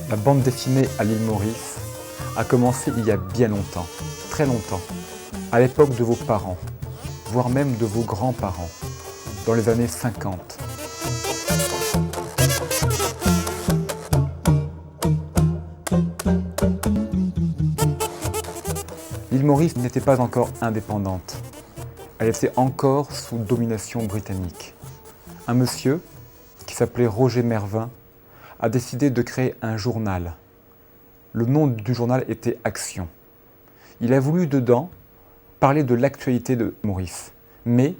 La bande dessinée à l'île Maurice a commencé il y a bien longtemps, très longtemps, à l'époque de vos parents, voire même de vos grands-parents, dans les années 50. L'île Maurice n'était pas encore indépendante. Elle était encore sous domination britannique. Un monsieur, qui s'appelait Roger Mervin, a décidé de créer un journal. Le nom du journal était Action. Il a voulu dedans parler de l'actualité de Maurice. Mais,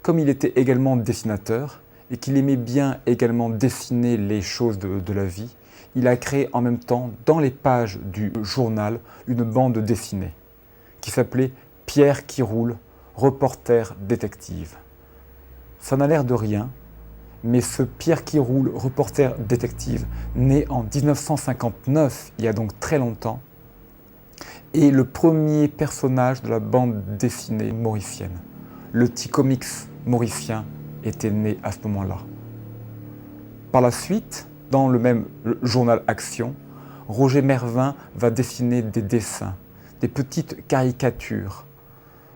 comme il était également dessinateur, et qu'il aimait bien également dessiner les choses de la vie, il a créé en même temps, dans les pages du journal, une bande dessinée, qui s'appelait Pierre qui roule, reporter détective. Ça n'a l'air de rien, mais ce Pierre qui roule, reporter détective, né en 1959, il y a donc très longtemps, est le premier personnage de la bande dessinée mauricienne. Le petit comics mauricien était né à ce moment-là. Par la suite, dans le même journal Action, Roger Mervin va dessiner des dessins, des petites caricatures,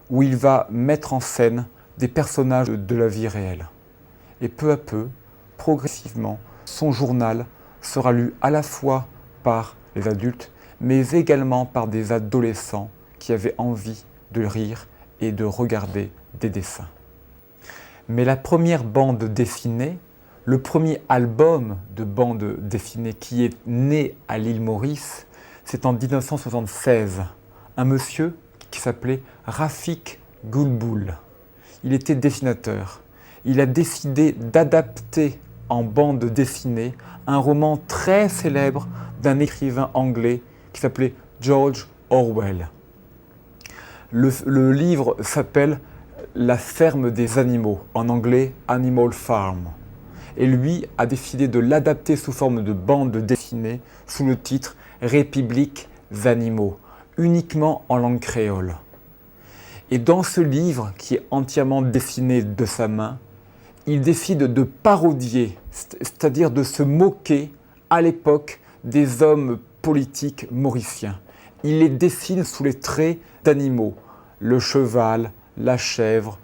où il va mettre en scène des personnages de la vie réelle. Et peu à peu, progressivement, son journal sera lu à la fois par les adultes, mais également par des adolescents qui avaient envie de rire et de regarder des dessins. Mais la première bande dessinée, le premier album de bande dessinée qui est né à l'île Maurice, c'est en 1976. Un monsieur qui s'appelait Rafik Gulbul. Il était dessinateur. Il a décidé d'adapter en bande dessinée un roman très célèbre d'un écrivain anglais qui s'appelait George Orwell. Le livre s'appelle La ferme des animaux, en anglais Animal Farm. Et lui a décidé de l'adapter sous forme de bande dessinée sous le titre République animaux, uniquement en langue créole. Et dans ce livre, qui est entièrement dessiné de sa main, il décide de parodier, c'est-à-dire de se moquer à l'époque des hommes politiques mauriciens. Il les dessine sous les traits d'animaux, le cheval, la chèvre,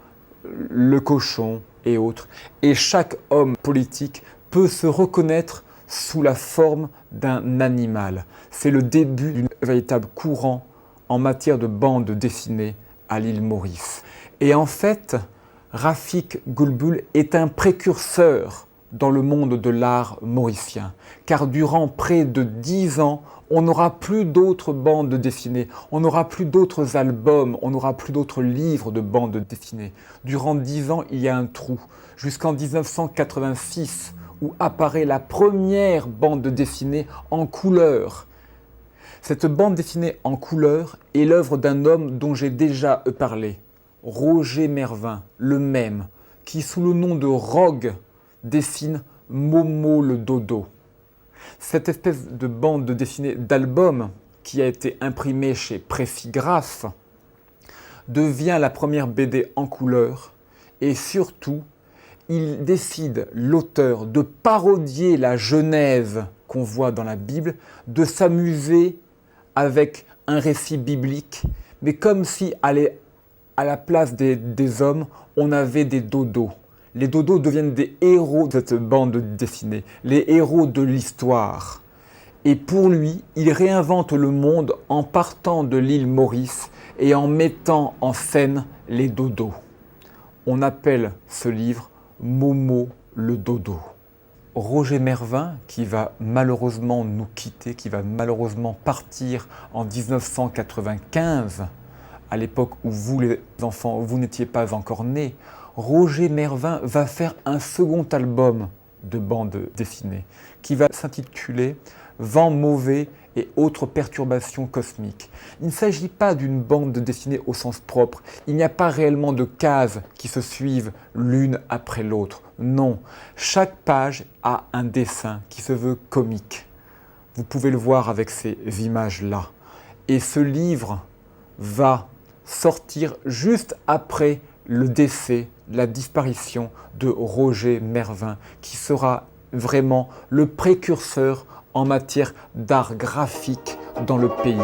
le cochon et autres. Et chaque homme politique peut se reconnaître sous la forme d'un animal. C'est le début d'un véritable courant en matière de bande dessinée à l'île Maurice. Et en fait, Rafik Gulbul est un précurseur dans le monde de l'art mauricien, car durant près de 10 ans, on n'aura plus d'autres bandes dessinées, on n'aura plus d'autres albums, on n'aura plus d'autres livres de bandes dessinées. Durant 10 ans, il y a un trou, jusqu'en 1986, où apparaît la première bande dessinée en couleur. Cette bande dessinée en couleur est l'œuvre d'un homme dont j'ai déjà parlé, Roger Mervin, le même, qui sous le nom de Rogue dessine Momo le dodo. Cette espèce de bande dessinée d'album qui a été imprimée chez Préfigraphe devient la première BD en couleur et surtout, il décide, l'auteur, de parodier la Genèse qu'on voit dans la Bible, de s'amuser avec un récit biblique, mais comme si à la place des hommes, on avait des dodos. Les dodos deviennent des héros de cette bande dessinée, les héros de l'histoire. Et pour lui, il réinvente le monde en partant de l'île Maurice et en mettant en scène les dodos. On appelle ce livre Momo le dodo. Roger Mervin, qui va malheureusement nous quitter, qui va malheureusement partir en 1995, à l'époque où vous les enfants, vous n'étiez pas encore nés, Roger Mervin va faire un second album de bande dessinée qui va s'intituler Vent mauvais et autres perturbations cosmiques. Il ne s'agit pas d'une bande dessinée au sens propre. Il n'y a pas réellement de cases qui se suivent l'une après l'autre. Non, chaque page a un dessin qui se veut comique. Vous pouvez le voir avec ces images-là. Et ce livre va sortir juste après le décès, la disparition de Roger Mervin, qui sera vraiment le précurseur en matière d'art graphique dans le pays.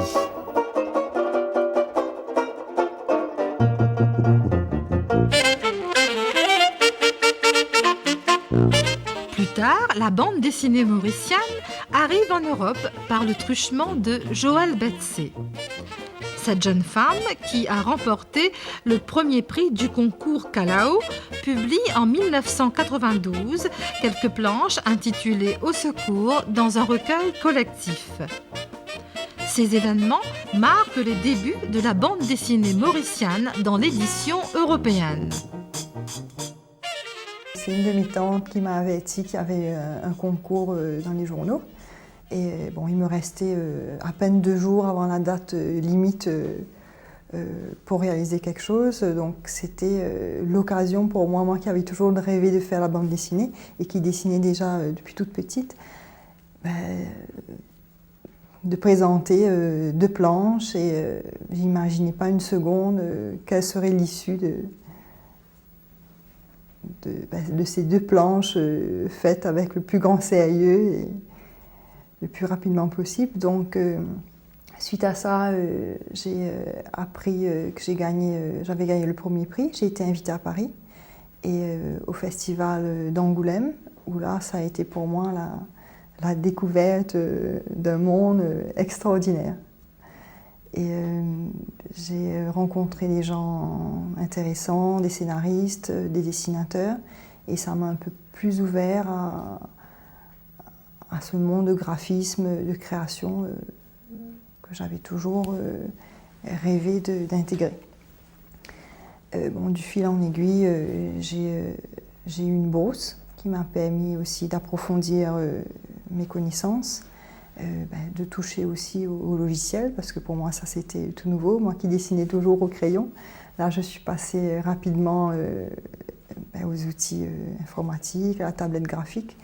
Plus tard, la bande dessinée mauricienne arrive en Europe par le truchement de Joël Betsé. Cette jeune femme, qui a remporté le premier prix du concours Calao, publie en 1992 quelques planches intitulées Au secours dans un recueil collectif. Ces événements marquent les débuts de la bande dessinée mauricienne dans l'édition européenne. C'est une de mes tantes qui m'avait dit qu'il y avait un concours dans les journaux. Et bon, il me restait à peine 2 jours avant la date limite pour réaliser quelque chose. Donc c'était l'occasion pour moi qui avait toujours rêvé de faire la bande dessinée et qui dessinait déjà depuis toute petite, de présenter 2 planches. Et j'imaginais pas une seconde quelle serait l'issue de ces 2 planches faites avec le plus grand sérieux et le plus rapidement possible. Donc, suite à ça, j'ai appris que j'avais gagné le premier prix. J'ai été invitée à Paris et au festival d'Angoulême, où là, ça a été pour moi la découverte d'un monde extraordinaire. Et j'ai rencontré des gens intéressants, des scénaristes, des dessinateurs, et ça m'a un peu plus ouvert à ce monde de graphisme, de création que j'avais toujours rêvé d'intégrer. Du fil en aiguille, j'ai eu une bourse qui m'a permis aussi d'approfondir mes connaissances, de toucher aussi au logiciel, parce que pour moi ça c'était tout nouveau, moi qui dessinais toujours au crayon. Là je suis passée rapidement aux outils informatiques, à la tablette graphique,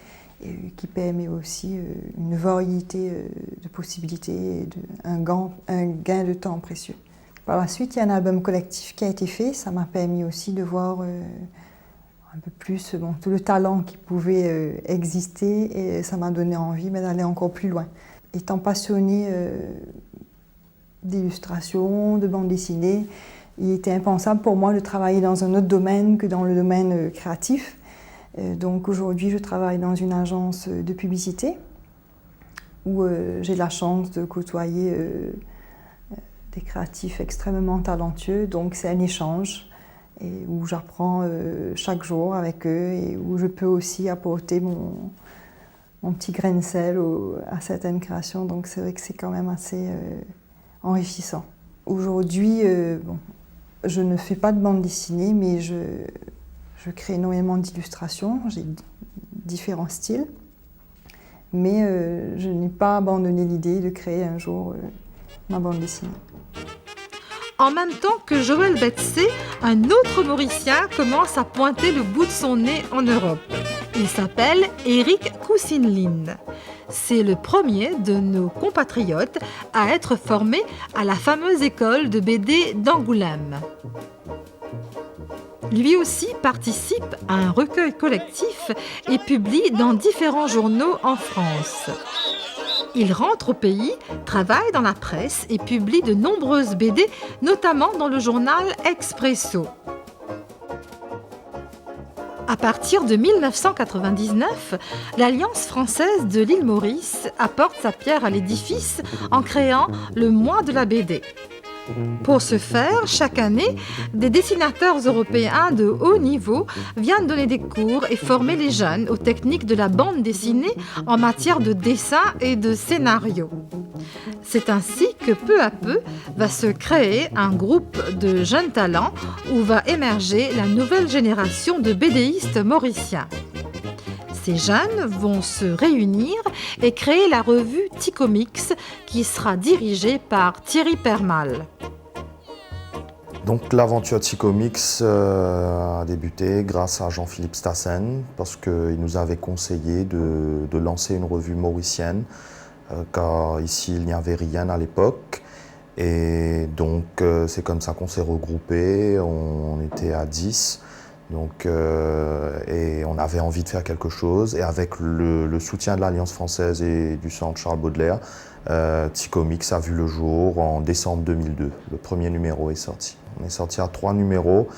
qui permet aussi une variété de possibilités et un gain de temps précieux. Par la suite, il y a un album collectif qui a été fait. Ça m'a permis aussi de voir un peu plus tout le talent qui pouvait exister, et ça m'a donné envie d'aller encore plus loin. Étant passionnée d'illustration, de bande dessinée, il était impensable pour moi de travailler dans un autre domaine que dans le domaine créatif. Donc aujourd'hui, je travaille dans une agence de publicité où j'ai la chance de côtoyer des créatifs extrêmement talentueux. Donc c'est un échange et où j'apprends chaque jour avec eux, et où je peux aussi apporter mon petit grain de sel à certaines créations. Donc c'est vrai que c'est quand même assez enrichissant. Aujourd'hui, je ne fais pas de bande dessinée, mais je crée énormément d'illustrations. J'ai différents styles, mais je n'ai pas abandonné l'idée de créer un jour ma bande dessinée. En même temps que Joël Betsé, un autre Mauricien commence à pointer le bout de son nez en Europe. Il s'appelle Éric Koussinline. C'est le premier de nos compatriotes à être formé à la fameuse école de BD d'Angoulême. Lui aussi participe à un recueil collectif et publie dans différents journaux en France. Il rentre au pays, travaille dans la presse et publie de nombreuses BD, notamment dans le journal Expresso. À partir de 1999, l'Alliance française de l'île Maurice apporte sa pierre à l'édifice en créant le Mois de la BD. Pour ce faire, chaque année, des dessinateurs européens de haut niveau viennent donner des cours et former les jeunes aux techniques de la bande dessinée en matière de dessin et de scénario. C'est ainsi que peu à peu va se créer un groupe de jeunes talents où va émerger la nouvelle génération de BDistes mauriciens. Ces jeunes vont se réunir et créer la revue Ticomix qui sera dirigée par Thierry Permal. Donc l'aventure Ticomix a débuté grâce à Jean-Philippe Stassen, parce qu'il nous avait conseillé de lancer une revue mauricienne, car ici il n'y avait rien à l'époque. Et donc c'est comme ça qu'on s'est regroupés, on était à 10. Donc, et on avait envie de faire quelque chose. Et avec le soutien de l'Alliance française et du Centre Charles Baudelaire, T-Comics a vu le jour en décembre 2002. Le premier numéro est sorti. On est sorti à 3 numéros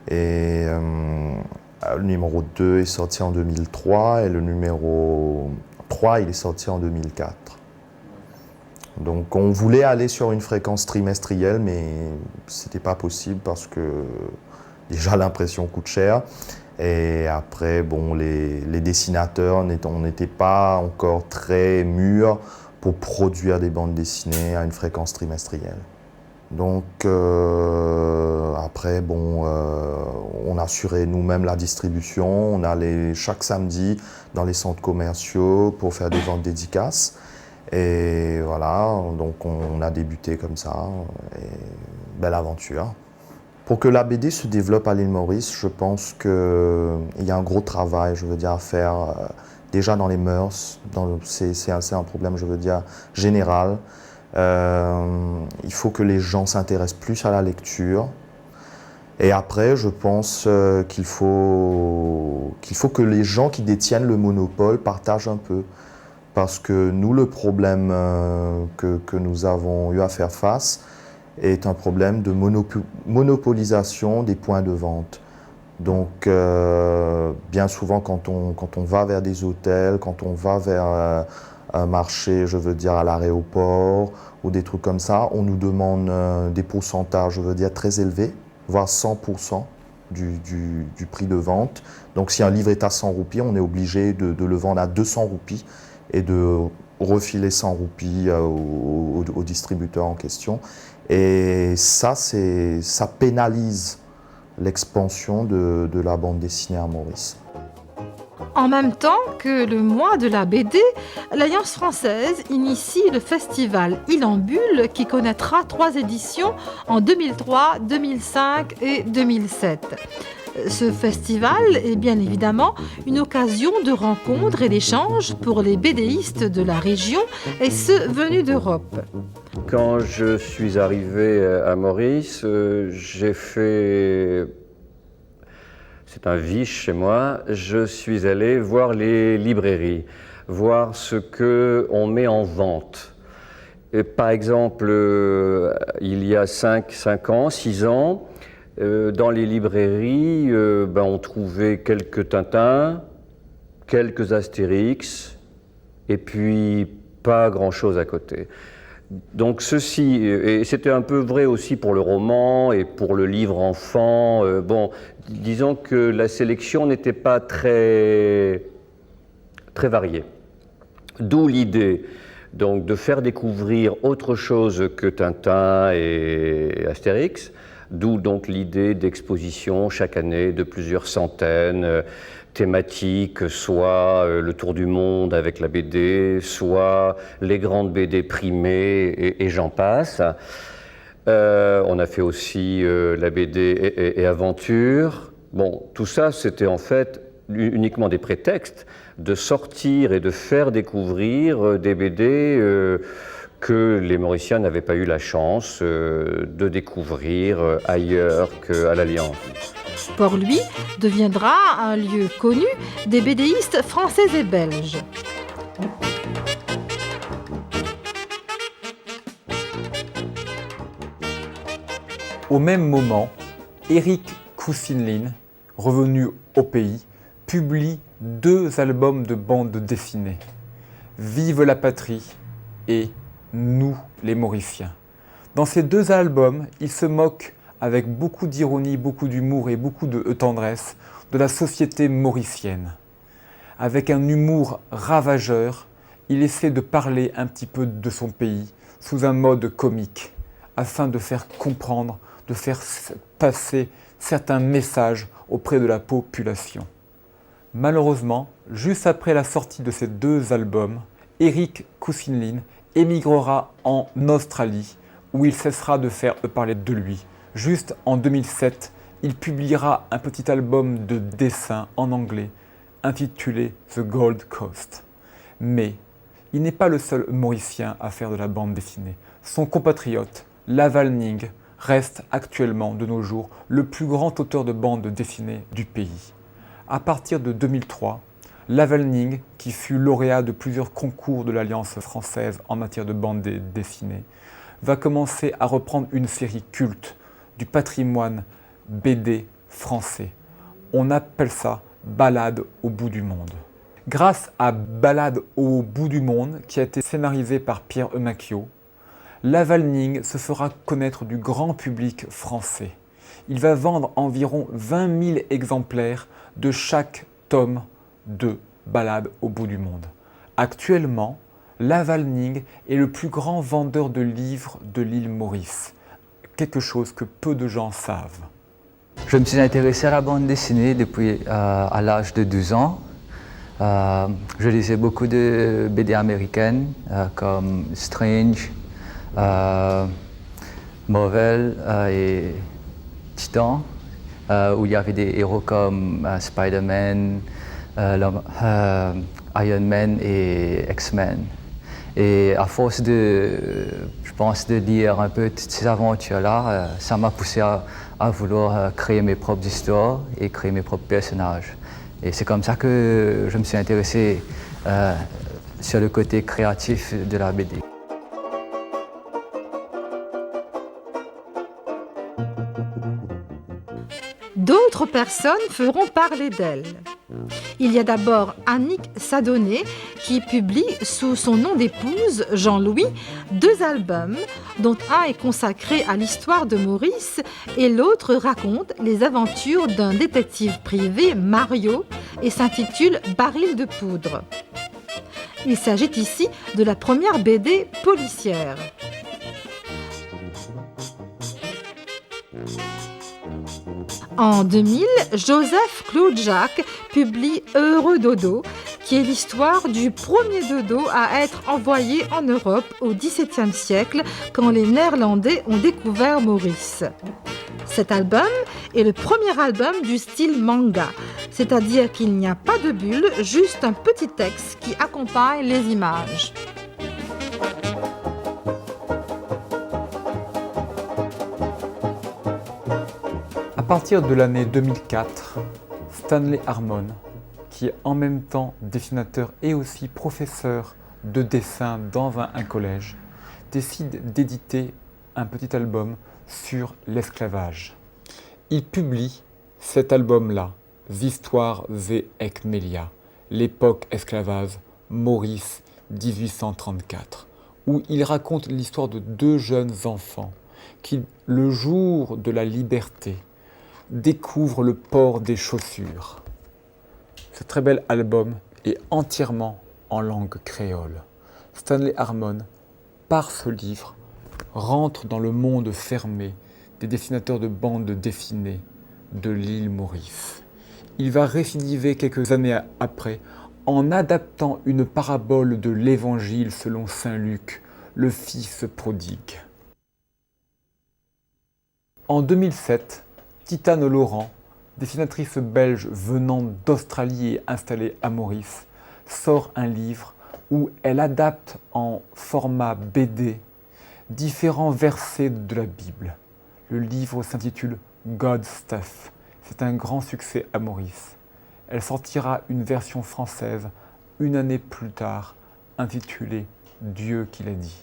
et le numéro 2 est sorti en 2003 et le numéro 3 il est sorti en 2004. Donc on voulait aller sur une fréquence trimestrielle, mais c'était pas possible parce que déjà l'impression coûte cher. Et après, bon, les dessinateurs, on n'était pas encore très mûrs pour produire des bandes dessinées à une fréquence trimestrielle. Donc après, bon, on assurait nous-mêmes la distribution. On allait chaque samedi dans les centres commerciaux pour faire des ventes dédicaces. Et voilà, donc on a débuté comme ça. Et belle aventure. Pour que la BD se développe à l'île Maurice, je pense qu'il y a un gros travail, je veux dire, à faire déjà dans les mœurs. C'est un problème, je veux dire, général. Il faut que les gens s'intéressent plus à la lecture. Et après, je pense qu'il faut que les gens qui détiennent le monopole partagent un peu. Parce que nous, le problème que nous avons eu à faire face est un problème de monopolisation des points de vente. Donc, bien souvent, quand on va vers des hôtels, quand on va vers un marché, je veux dire, à l'aéroport ou des trucs comme ça, on nous demande des pourcentages, je veux dire, très élevés, voire 100% du prix de vente. Donc, si un livre est à 100 roupies, on est obligé de le vendre à 200 roupies et de refiler 100 roupies au distributeur en question. Et ça pénalise l'expansion de la bande dessinée à Maurice. En même temps que le mois de la BD, l'Alliance française initie le festival Il en Bulle qui connaîtra 3 éditions en 2003, 2005 et 2007. Ce festival est bien évidemment une occasion de rencontre et d'échange pour les BDistes de la région et ceux venus d'Europe. Quand je suis arrivé à Maurice, j'ai fait... C'est un vice chez moi, je suis allé voir les librairies, voir ce qu'on met en vente. Et par exemple, il y a 5 ans, 6 ans, dans les librairies, on trouvait quelques Tintins, quelques Astérix, et puis pas grand-chose à côté. Donc ceci, et c'était un peu vrai aussi pour le roman et pour le livre enfant, disons que la sélection n'était pas très variée. D'où l'idée donc, de faire découvrir autre chose que Tintin et Astérix, d'où donc l'idée d'exposition chaque année de plusieurs centaines thématiques, soit le tour du monde avec la BD, soit les grandes BD primées et j'en passe. On a fait aussi la BD et aventure. Bon, tout ça, c'était en fait uniquement des prétextes de sortir et de faire découvrir des BD que les Mauriciens n'avaient pas eu la chance de découvrir ailleurs qu'à l'Alliance. Port-Louis deviendra un lieu connu des BDistes français et belges. Au même moment, Éric Koussinline, revenu au pays, publie 2 albums de bande dessinée, Vive la patrie et Nous les Mauriciens. Dans ces 2 albums, il se moque avec beaucoup d'ironie, beaucoup d'humour et beaucoup de tendresse de la société mauricienne. Avec un humour ravageur, il essaie de parler un petit peu de son pays sous un mode comique, afin de faire comprendre, de faire passer certains messages auprès de la population. Malheureusement, juste après la sortie de ces 2 albums, Éric Koussinline émigrera en Australie, où il cessera de faire parler de lui. Juste en 2007, il publiera un petit album de dessins en anglais, intitulé The Gold Coast. Mais il n'est pas le seul Mauricien à faire de la bande dessinée. Son compatriote, Laval Ning, reste actuellement de nos jours le plus grand auteur de bande dessinée du pays. À partir de 2003, Lavalning, qui fut lauréat de plusieurs concours de l'Alliance française en matière de bande dessinée, va commencer à reprendre une série culte du patrimoine BD français. On appelle ça Balade au bout du monde. Grâce à Balade au bout du monde, qui a été scénarisé par Pierre Eumacchio, Lavalning se fera connaître du grand public français. Il va vendre environ 20 000 exemplaires de chaque tome de Balade au bout du monde. Actuellement, Lavalning est le plus grand vendeur de livres de l'île Maurice, quelque chose que peu de gens savent. Je me suis intéressé à la bande dessinée depuis à l'âge de 12 ans. Je lisais beaucoup de BD américaines comme Strange, Marvel et Titan, où il y avait des héros comme Spider-Man, Iron Man et X-Men. Et à force je pense, de lire un peu toutes ces aventures-là, ça m'a poussé à vouloir créer mes propres histoires et créer mes propres personnages. Et c'est comme ça que je me suis intéressé sur le côté créatif de la BD. D'autres personnes feront parler d'elle. Il y a d'abord Annick Sadonnet qui publie sous son nom d'épouse, Jean-Louis, 2 albums, dont un est consacré à l'histoire de Maurice et l'autre raconte les aventures d'un détective privé, Mario, et s'intitule Baril de poudre. Il s'agit ici de la première BD policière. En 2000, Joseph Claude Jacques publie Heureux dodo, qui est l'histoire du premier dodo à être envoyé en Europe au XVIIe siècle quand les Néerlandais ont découvert Maurice. Cet album est le premier album du style manga, c'est-à-dire qu'il n'y a pas de bulle, juste un petit texte qui accompagne les images. À partir de l'année 2004, Stanley Harmon, qui est en même temps dessinateur et aussi professeur de dessin dans un collège, décide d'éditer un petit album sur l'esclavage. Il publie cet album-là, Histoire ze Ekmelia, l'époque esclavage, Maurice 1834, où il raconte l'histoire de 2 jeunes enfants qui, le jour de la liberté, découvrent le port des chaussures. Ce très bel album est entièrement en langue créole. Stanley Harmon, par ce livre, rentre dans le monde fermé des dessinateurs de bandes dessinées de l'île Maurice. Il va récidiver quelques années après en adaptant une parabole de l'Évangile selon saint Luc, le fils prodigue. En 2007, Titane Laurent, dessinatrice belge venant d'Australie et installée à Maurice, sort un livre où elle adapte en format BD différents versets de la Bible. Le livre s'intitule God Stuff. C'est un grand succès à Maurice. Elle sortira une version française une année plus tard, intitulée Dieu qui l'a dit.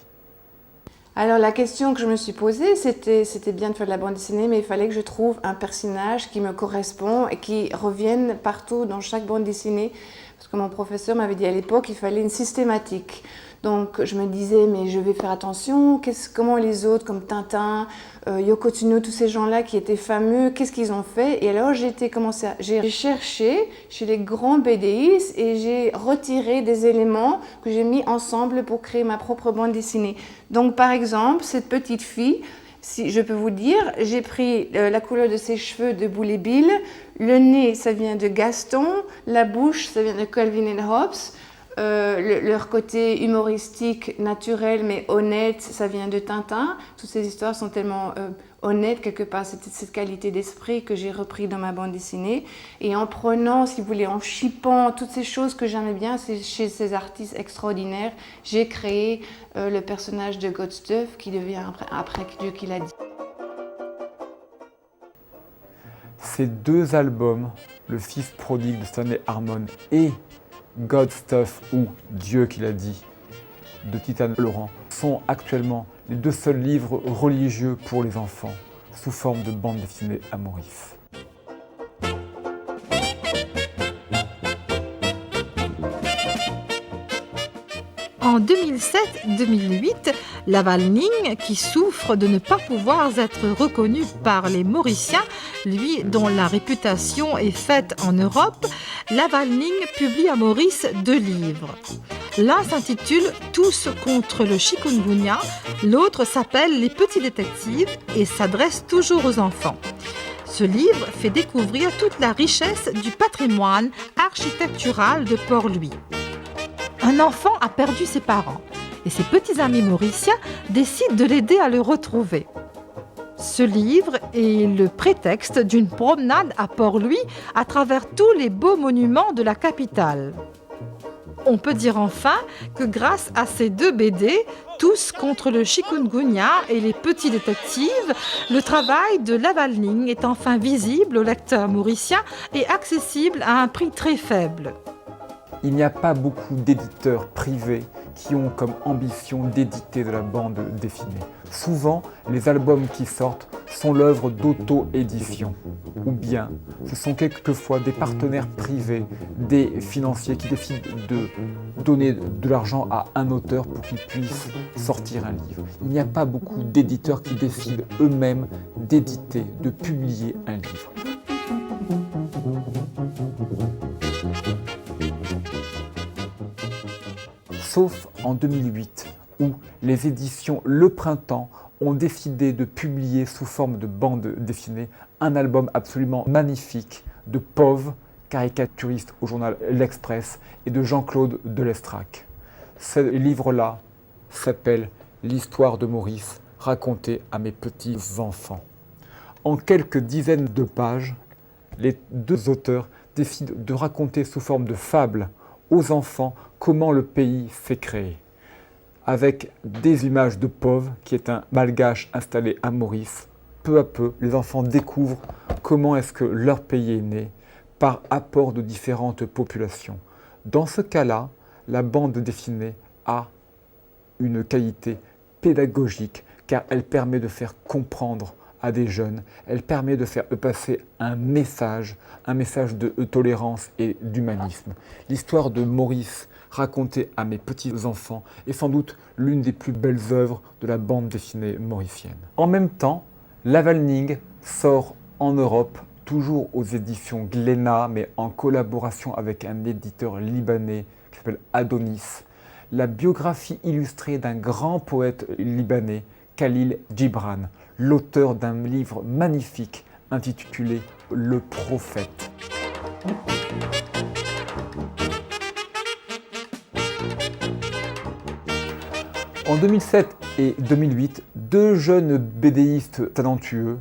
Alors la question que je me suis posée, c'était bien de faire de la bande dessinée, mais il fallait que je trouve un personnage qui me correspond et qui revienne partout dans chaque bande dessinée. Parce que mon professeur m'avait dit à l'époque qu'il fallait une systématique. Donc je me disais, mais je vais faire attention, comment les autres, comme Tintin, Yoko Tsuno, tous ces gens-là qui étaient fameux, qu'est-ce qu'ils ont fait? Et alors j'ai cherché chez les grands BDistes et j'ai retiré des éléments que j'ai mis ensemble pour créer ma propre bande dessinée. Donc par exemple, cette petite fille, si je peux vous dire, j'ai pris la couleur de ses cheveux de Boulet Bill, le nez, ça vient de Gaston, la bouche, ça vient de Calvin and Hobbes, leur côté humoristique, naturel mais honnête, ça vient de Tintin. Toutes ces histoires sont tellement honnêtes quelque part, c'est cette qualité d'esprit que j'ai repris dans ma bande dessinée. Et en prenant, si vous voulez, en chipant toutes ces choses que j'aimais bien chez ces artistes extraordinaires, j'ai créé le personnage de God Stuff qui devient après Dieu qui l'a dit. Ces deux albums, Le Fils prodigue de Stanley Harmon et God Stuff ou Dieu qui l'a dit de Titane Laurent, sont actuellement les deux seuls livres religieux pour les enfants sous forme de bande dessinée à Maurice. En 2007-2008, Lavalning, qui souffre de ne pas pouvoir être reconnu par les Mauriciens, lui dont la réputation est faite en Europe, Lavalning publie à Maurice 2 livres. L'un s'intitule « Tous contre le chikungunya », l'autre s'appelle « Les petits détectives » et s'adresse toujours aux enfants. Ce livre fait découvrir toute la richesse du patrimoine architectural de Port-Louis. Un enfant a perdu ses parents et ses petits amis mauriciens décident de l'aider à le retrouver. Ce livre est le prétexte d'une promenade à Port-Louis à travers tous les beaux monuments de la capitale. On peut dire enfin que grâce à ces 2 BD, Tous contre le chikungunya et Les petits détectives, le travail de Lavalning est enfin visible aux lecteurs mauriciens et accessible à un prix très faible. Il n'y a pas beaucoup d'éditeurs privés qui ont comme ambition d'éditer de la bande dessinée. Souvent, les albums qui sortent sont l'œuvre d'auto-édition. Ou bien, ce sont quelquefois des partenaires privés, des financiers qui décident de donner de l'argent à un auteur pour qu'il puisse sortir un livre. Il n'y a pas beaucoup d'éditeurs qui décident eux-mêmes d'éditer, de publier un livre. Sauf en 2008, où les éditions Le Printemps ont décidé de publier sous forme de bande dessinée un album absolument magnifique de Pov, caricaturiste au journal L'Express, et de Jean-Claude Delestrac. Ce livre-là s'appelle « L'histoire de Maurice, racontée à mes petits enfants ». En quelques dizaines de pages, les 2 auteurs décident de raconter sous forme de fable aux enfants comment le pays s'est créé. Avec des images de Pov, qui est un malgache installé à Maurice, peu à peu, les enfants découvrent comment est-ce que leur pays est né, par apport de différentes populations. Dans ce cas-là, la bande dessinée a une qualité pédagogique, car elle permet de faire comprendre à des jeunes, elle permet de faire passer un message de tolérance et d'humanisme. L'histoire de Maurice, racontée à mes petits-enfants, est sans doute l'une des plus belles œuvres de la bande dessinée mauricienne. En même temps, Lavalning sort en Europe, toujours aux éditions Glénat, mais en collaboration avec un éditeur libanais qui s'appelle Adonis, la biographie illustrée d'un grand poète libanais, Khalil Gibran, l'auteur d'un livre magnifique intitulé « Le prophète ». En 2007 et 2008, 2 jeunes BDistes talentueux,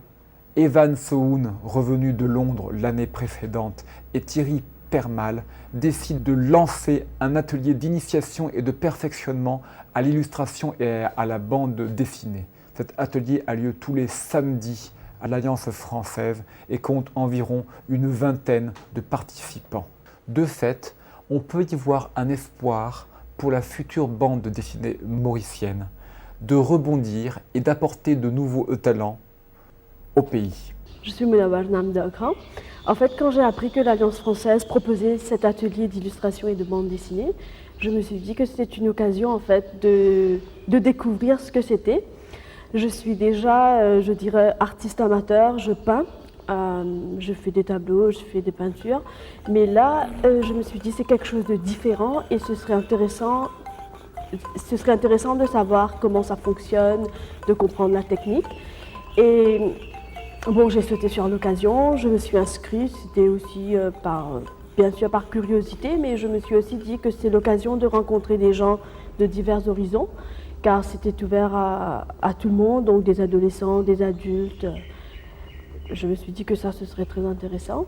Evan Sohn, revenu de Londres l'année précédente, et Thierry Permal, décident de lancer un atelier d'initiation et de perfectionnement à l'illustration et à la bande dessinée. Cet atelier a lieu tous les samedis à l'Alliance française et compte environ une 20aine de participants. De fait, on peut y voir un espoir pour la future bande dessinée mauricienne de rebondir et d'apporter de nouveaux talents au pays. Je suis Mouna Barnam d'Akra. En fait, quand j'ai appris que l'Alliance française proposait cet atelier d'illustration et de bande dessinée, je me suis dit que c'était une occasion en fait de découvrir ce que c'était. Je suis déjà, je dirais, artiste amateur, je peins, je fais des tableaux, je fais des peintures. Mais là, je me suis dit c'est quelque chose de différent et ce serait intéressant de savoir comment ça fonctionne, de comprendre la technique. Et bon, j'ai sauté sur l'occasion, je me suis inscrite, c'était aussi bien sûr par curiosité, mais je me suis aussi dit que c'est l'occasion de rencontrer des gens de divers horizons, car c'était ouvert à tout le monde, donc des adolescents, des adultes. Je me suis dit que ça, ce serait très intéressant.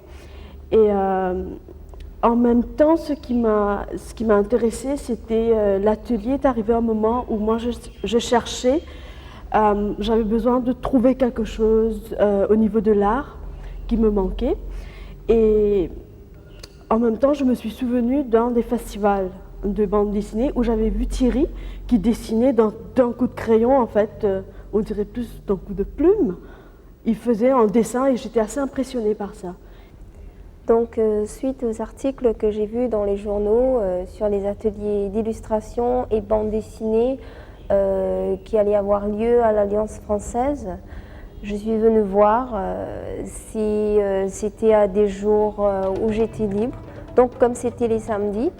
Et en même temps, ce qui m'a intéressée, c'était l'atelier est arrivé à un moment où moi, je cherchais, j'avais besoin de trouver quelque chose au niveau de l'art qui me manquait. Et en même temps, je me suis souvenue d'un des festivals de bande dessinée où j'avais vu Thierry qui dessinait d'un coup de crayon, en fait, on dirait plus d'un coup de plume. Il faisait un dessin et j'étais assez impressionnée par ça. Donc, suite aux articles que j'ai vus dans les journaux sur les ateliers d'illustration et bande dessinée qui allaient avoir lieu à l'Alliance française, je suis venue voir si c'était à des jours où j'étais libre. Donc, comme c'était les samedis,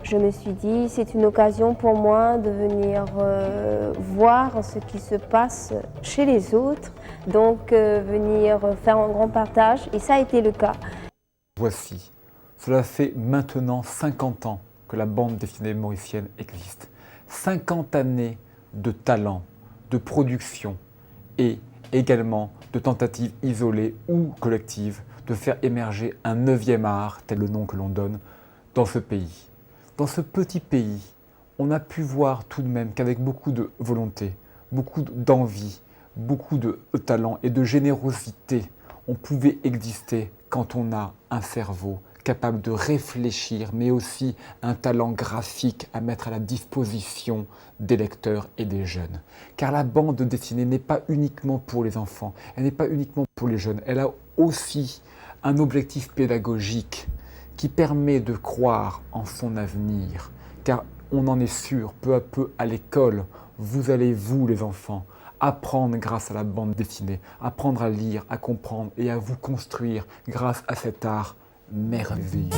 je me suis dit c'est une occasion pour moi de venir voir ce qui se passe chez les autres, donc venir faire un grand partage, et ça a été le cas. Voici, cela fait maintenant 50 ans que la bande dessinée mauricienne existe. 50 années de talent, de production et également de tentatives isolées ou collectives de faire émerger un 9e art, tel le nom que l'on donne, dans ce pays. Dans ce petit pays, on a pu voir tout de même qu'avec beaucoup de volonté, beaucoup d'envie, beaucoup de talent et de générosité, on pouvait exister quand on a un cerveau capable de réfléchir, mais aussi un talent graphique à mettre à la disposition des lecteurs et des jeunes. Car la bande dessinée n'est pas uniquement pour les enfants, elle n'est pas uniquement pour les jeunes, elle a aussi un objectif pédagogique qui permet de croire en son avenir. Car on en est sûr, peu à peu à l'école, vous allez, vous les enfants, apprendre grâce à la bande dessinée, apprendre à lire, à comprendre et à vous construire grâce à cet art merveilleux.